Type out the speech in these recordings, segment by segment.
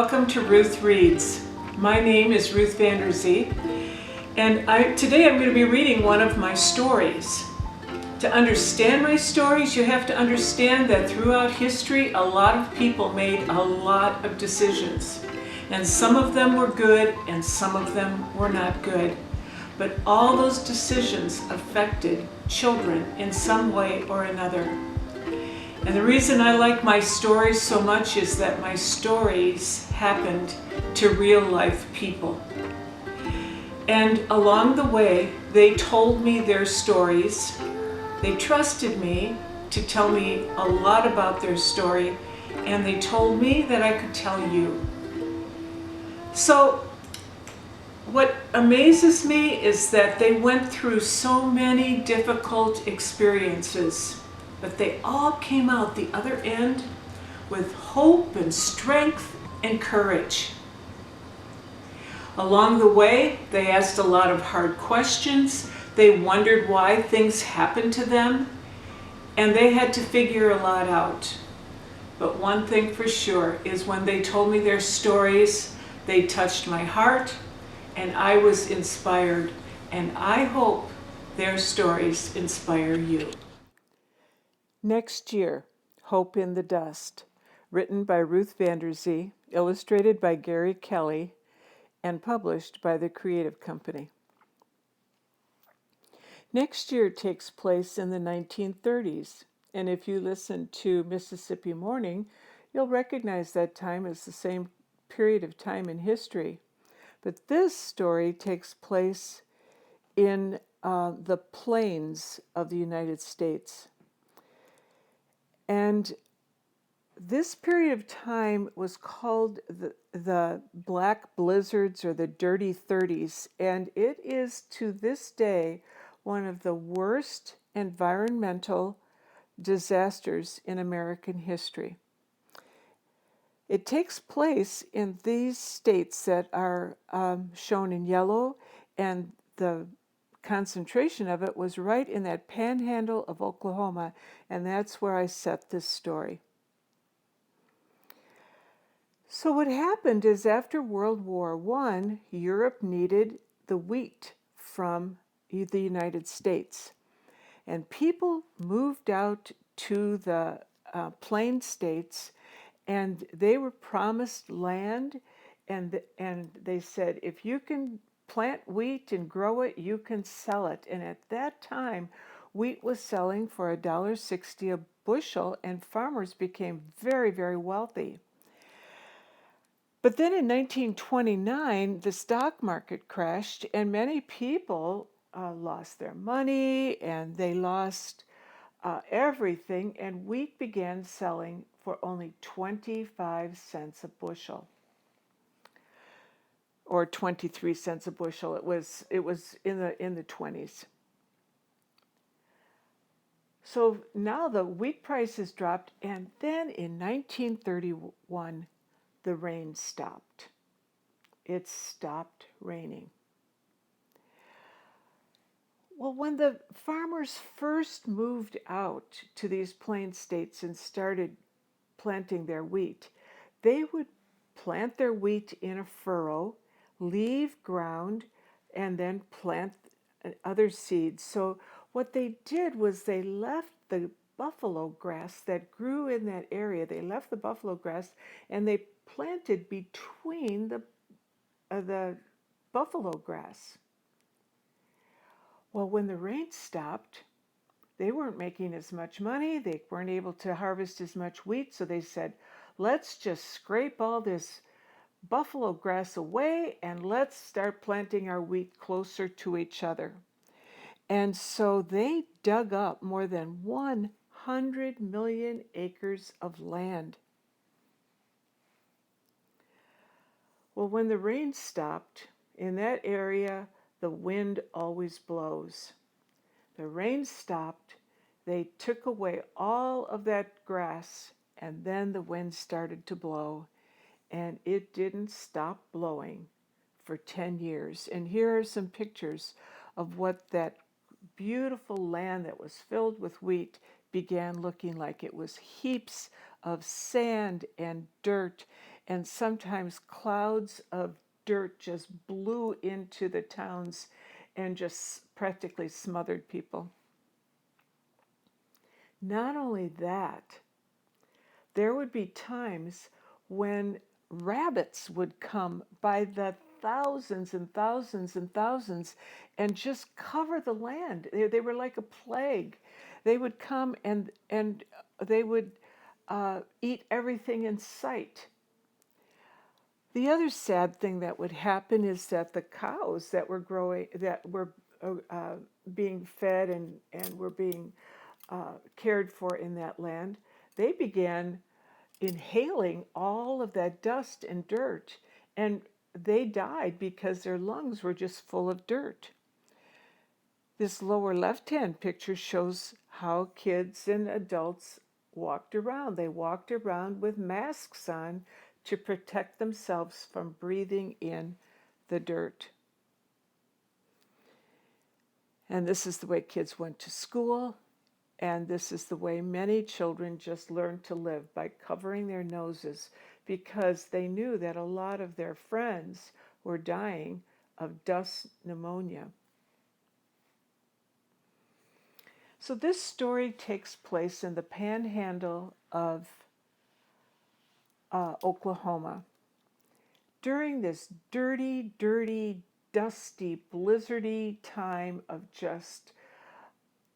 welcome to Ruth Reads. My name is Ruth Vander Zee, and today I'm going to be reading one of my stories. To understand my stories, you have to understand that throughout history, a lot of people made a lot of decisions. And some of them were good, and some of them were not good. But all those decisions affected children in some way or another. And the reason I like my stories so much is that my stories happened to real life people. And along the way, they told me their stories. They trusted me to tell me a lot about their story, and they told me that I could tell you. So what amazes me is that they went through so many difficult experiences, but they all came out the other end with hope and strength and courage. Along the way, they asked a lot of hard questions. They wondered why things happened to them, and they had to figure a lot out. But one thing for sure is when they told me their stories, they touched my heart, and I was inspired, and I hope their stories inspire you. Next Year, Hope in the Dust, written by Ruth Vander Zee, illustrated by Gary Kelly, and published by the Creative Company. Next Year takes place in the 1930s, and if you listen to Mississippi Morning, you'll recognize that time as the same period of time in history. But this story takes place in the plains of the United States. And this period of time was called the Black Blizzards or the Dirty 30s, and it is to this day one of the worst environmental disasters in American history. It takes place in these states that are shown in yellow, and the concentration of it was right in that panhandle of Oklahoma, and that's where I set this story. So what happened is after World War I, Europe needed the wheat from the United States, and people moved out to the plain states, and they were promised land, and they said, if you can plant wheat and grow it, you can sell it. And at that time, wheat was selling for $1.60 a bushel, and farmers became very, very wealthy. But then in 1929, the stock market crashed, and many people lost their money, and they lost everything, and wheat began selling for only 25 cents a bushel, or 23 cents a bushel. It was in the 20s. So now the wheat prices dropped, and then in 1931, the rain stopped. It stopped raining. Well, when the farmers first moved out to these plain states and started planting their wheat, they would plant their wheat in a furrow, leave ground, and then plant other seeds. So what they did was they left the buffalo grass that grew in that area. They left the buffalo grass and they planted between the buffalo grass. Well, when the rain stopped, they weren't making as much money. They weren't able to harvest as much wheat. So they said, let's just scrape all this buffalo grass away and let's start planting our wheat closer to each other. And so they dug up more than 100 million acres of land. Well, when the rain stopped, in that area, the wind always blows. The rain stopped, they took away all of that grass, and then the wind started to blow, and it didn't stop blowing for 10 years. And here are some pictures of what that beautiful land that was filled with wheat began looking like. It was heaps of sand and dirt, and sometimes clouds of dirt just blew into the towns and just practically smothered people. Not only that, there would be times when rabbits would come by the thousands and thousands and thousands and just cover the land. They were like a plague. They would come and they would eat everything in sight. The other sad thing that would happen is that the cows that were growing, that were being fed and were being cared for in that land, they began inhaling all of that dust and dirt, and they died because their lungs were just full of dirt. This lower left-hand picture shows how kids and adults walked around. They walked around with masks on to protect themselves from breathing in the dirt. And this is the way kids went to school, and this is the way many children just learned to live, by covering their noses, because they knew that a lot of their friends were dying of dust pneumonia. So this story takes place in the panhandle of Oklahoma. During this dirty, dusty, blizzardy time of just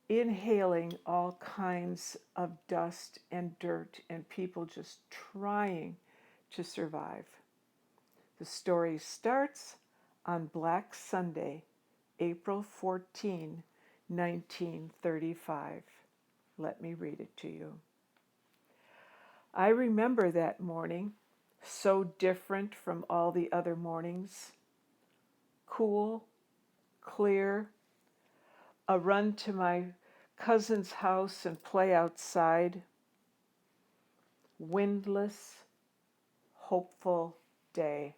inhaling all kinds of dust and dirt and people just trying to survive. The story starts on Black Sunday, April 14, 1935. Let me read it to you. I remember that morning, so different from all the other mornings. Cool, clear, a run to my cousin's house and play outside. Windless, hopeful day.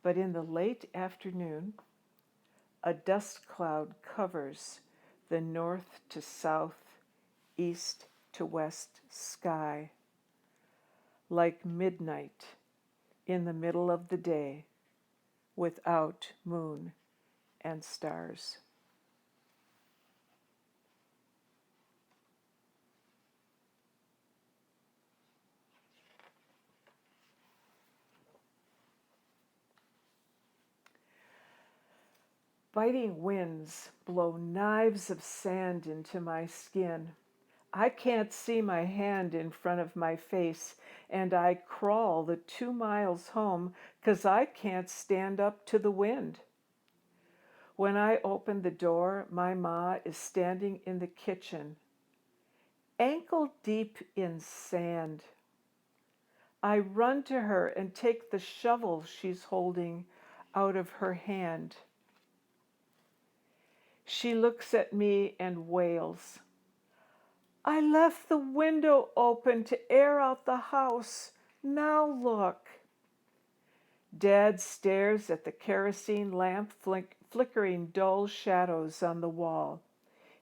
But in the late afternoon, a dust cloud covers the north to south, east to west sky, like midnight in the middle of the day, without moon and stars. Biting winds blow knives of sand into my skin. I can't see my hand in front of my face, and I crawl the 2 miles home 'cause I can't stand up to the wind. When I open the door, my ma is standing in the kitchen, ankle deep in sand. I run to her and take the shovel she's holding out of her hand. She looks at me and wails. I left the window open to air out the house. Now look. Dad stares at the kerosene lamp flickering dull shadows on the wall.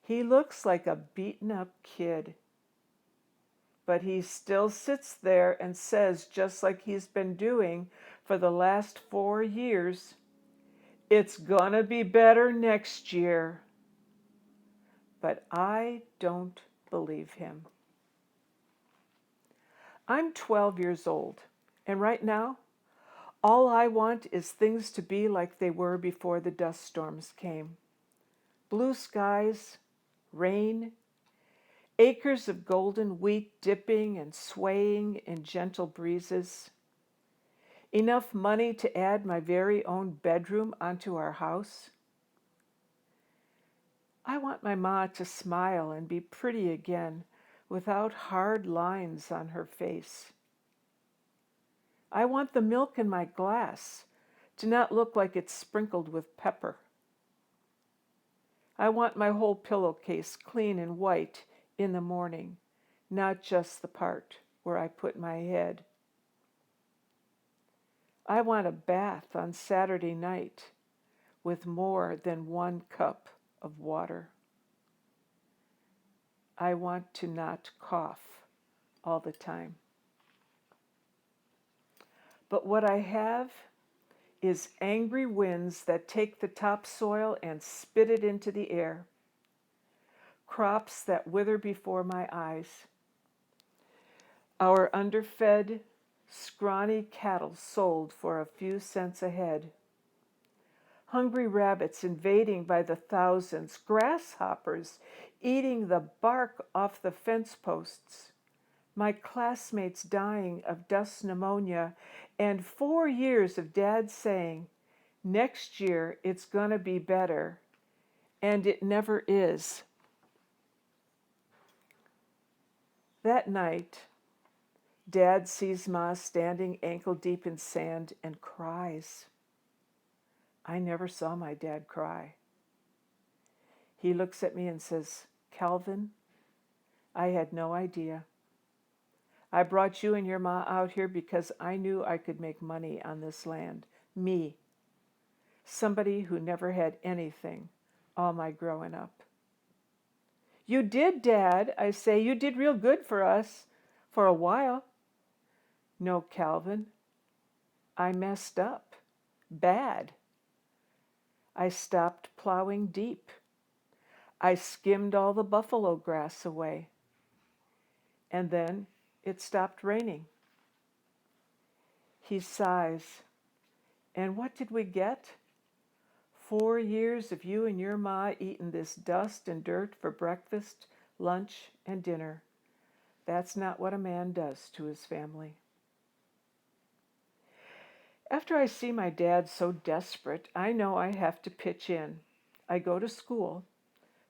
He looks like a beaten-up kid. But he still sits there and says, just like he's been doing for the last 4 years, "It's gonna be better next year." But I don't believe him. I'm 12 years old, and right now, all I want is things to be like they were before the dust storms came. Blue skies, rain, acres of golden wheat dipping and swaying in gentle breezes, enough money to add my very own bedroom onto our house. I want my ma to smile and be pretty again without hard lines on her face. I want the milk in my glass to not look like it's sprinkled with pepper. I want my whole pillowcase clean and white in the morning, not just the part where I put my head. I want a bath on Saturday night with more than 1 cup of water. I want to not cough all the time. But what I have is angry winds that take the topsoil and spit it into the air. Crops that wither before my eyes. Our underfed, scrawny cattle sold for a few cents a head. Hungry rabbits invading by the thousands, grasshoppers eating the bark off the fence posts, my classmates dying of dust pneumonia, and 4 years of Dad saying, next year it's gonna be better, and it never is. That night, Dad sees Ma standing ankle deep in sand and cries. I never saw my dad cry. He looks at me and says, Calvin, I had no idea. I brought you and your ma out here because I knew I could make money on this land. Me, somebody who never had anything all my growing up. You did, Dad, I say. You did real good for us for a while. No, Calvin, I messed up. Bad. I stopped plowing deep. I skimmed all the buffalo grass away. And then it stopped raining. He sighs. And what did we get? 4 years of you and your ma eating this dust and dirt for breakfast, lunch, and dinner. That's not what a man does to his family. After I see my dad so desperate, I know I have to pitch in. I go to school,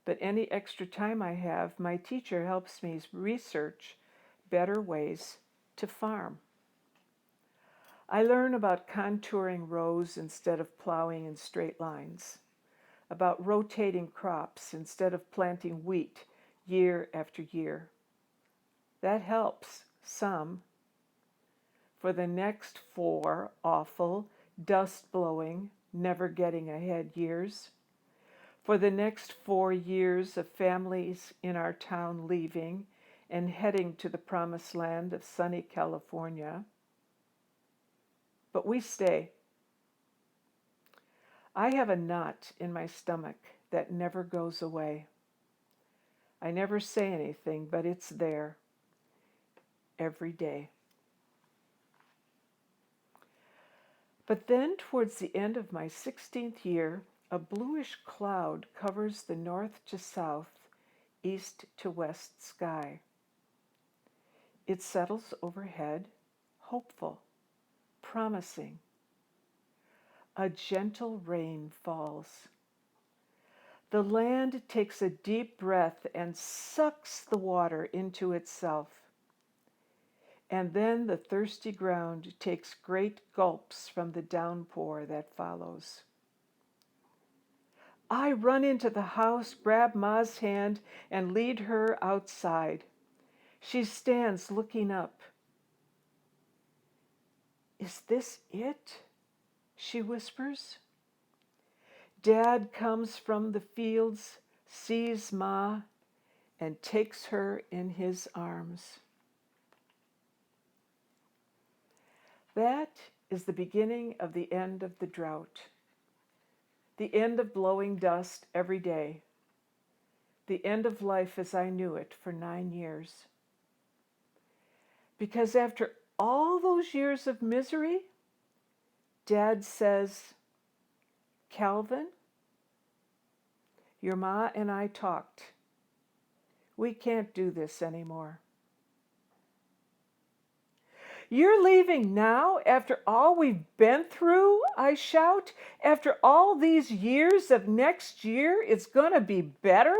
but any extra time I have, my teacher helps me research better ways to farm. I learn about contouring rows instead of plowing in straight lines, about rotating crops instead of planting wheat year after year. That helps some. For the next 4 awful, dust-blowing, never getting ahead years, for the next 4 years of families in our town leaving and heading to the promised land of sunny California. But we stay. I have a knot in my stomach that never goes away. I never say anything, but it's there every day. But then, towards the end of my 16th year, a bluish cloud covers the north to south, east to west sky. It settles overhead, hopeful, promising. A gentle rain falls. The land takes a deep breath and sucks the water into itself. And then the thirsty ground takes great gulps from the downpour that follows. I run into the house, grab Ma's hand, and lead her outside. She stands looking up. Is this it? She whispers. Dad comes from the fields, sees Ma, and takes her in his arms. That is the beginning of the end of the drought. The end of blowing dust every day. The end of life as I knew it for 9 years. Because after all those years of misery, Dad says, Calvin, your ma and I talked. We can't do this anymore. You're leaving now after all we've been through, I shout. After all these years of next year, it's going to be better?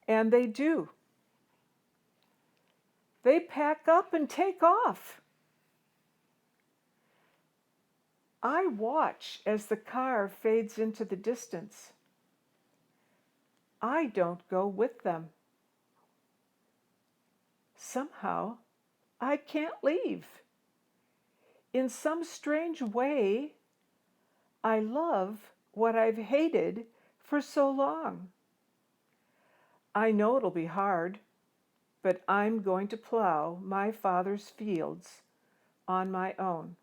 And they do. They pack up and take off. I watch as the car fades into the distance. I don't go with them. Somehow, I can't leave. In some strange way, I love what I've hated for so long. I know it'll be hard, but I'm going to plow my Father's fields on my own.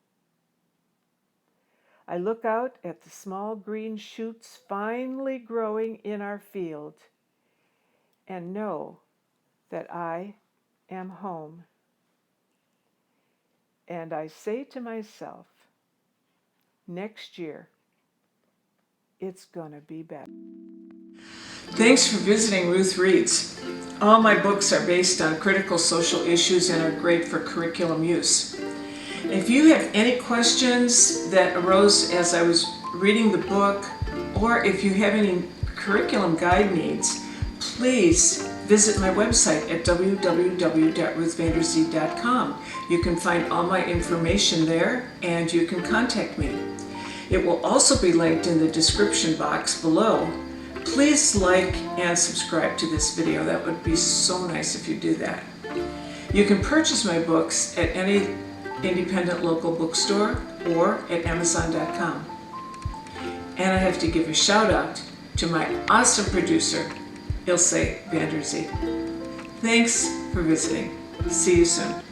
I look out at the small green shoots finally growing in our field and know that I am home. And I say to myself, next year, it's gonna be better. Thanks for visiting Ruth Reads. All my books are based on critical social issues and are great for curriculum use. If you have any questions that arose as I was reading the book, or if you have any curriculum guide needs, please visit my website at www.ruthvanderzee.com. You can find all my information there and you can contact me. It will also be linked in the description box below. Please like and subscribe to this video. That would be so nice if you do that. You can purchase my books at any independent local bookstore or at Amazon.com. And I have to give a shout out to my awesome producer, Ilse Vander Zee. Thanks for visiting. See you soon.